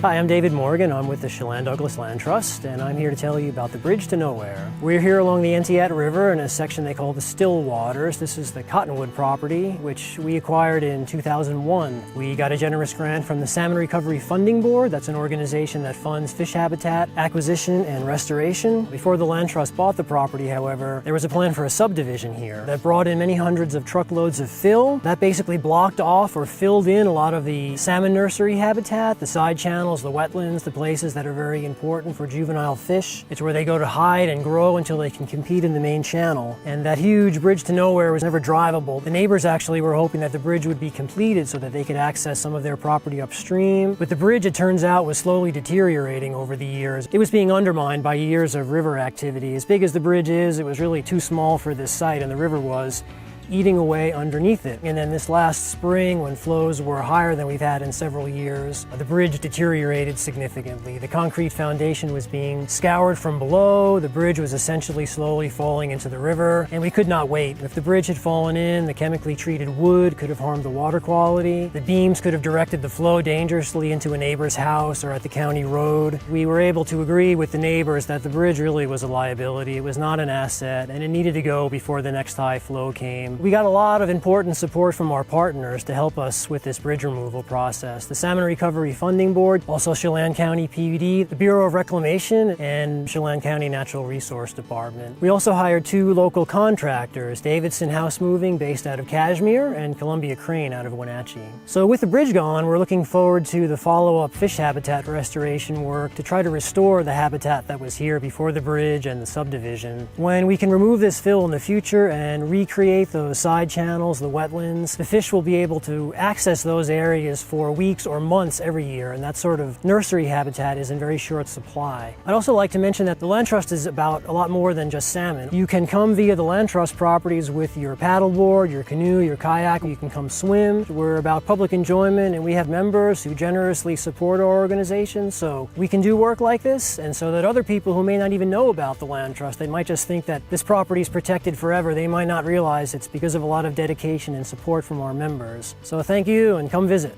Hi, I'm David Morgan. I'm with the Chelan-Douglas Land Trust, and I'm here to tell you about the Bridge to Nowhere. We're here along the Entiat River in a section they call the Still Waters. This is the Cottonwood property, which we acquired in 2001. We got a generous grant from the Salmon Recovery Funding Board. That's an organization that funds fish habitat acquisition and restoration. Before the Land Trust bought the property, however, there was a plan for a subdivision here that brought in many hundreds of truckloads of fill. That basically blocked off or filled in a lot of the salmon nursery habitat, the side channels, the wetlands, the places that are very important for juvenile fish. It's where they go to hide and grow until they can compete in the main channel. And that huge bridge to nowhere was never drivable. The neighbors actually were hoping that the bridge would be completed so that they could access some of their property upstream. But the bridge, it turns out, was slowly deteriorating over the years. It was being undermined by years of river activity. As big as the bridge is, it was really too small for this site, and the river was eating away underneath it. And then this last spring, when flows were higher than we've had in several years, the bridge deteriorated significantly. The concrete foundation was being scoured from below, the bridge was essentially slowly falling into the river, and we could not wait. If the bridge had fallen in, the chemically treated wood could have harmed the water quality, the beams could have directed the flow dangerously into a neighbor's house or at the county road. We were able to agree with the neighbors that the bridge really was a liability, it was not an asset, and it needed to go before the next high flow came. We got a lot of important support from our partners to help us with this bridge removal process. The Salmon Recovery Funding Board, also Chelan County PUD, the Bureau of Reclamation, and Chelan County Natural Resource Department. We also hired two local contractors, Davidson House Moving based out of Kashmir and Columbia Crane out of Wenatchee. So with the bridge gone, we're looking forward to the follow-up fish habitat restoration work to try to restore the habitat that was here before the bridge and the subdivision. When we can remove this fill in the future and recreate those side channels, the wetlands, the fish will be able to access those areas for weeks or months every year, and that sort of nursery habitat is in very short supply. I'd also like to mention that the Land Trust is about a lot more than just salmon. You can come via the Land Trust properties with your paddleboard, your canoe, your kayak. You can come swim. We're about public enjoyment, and we have members who generously support our organization, so we can do work like this, and so that other people who may not even know about the Land Trust, they might just think that this property is protected forever. They might not realize it's because of a lot of dedication and support from our members. So thank you, and come visit.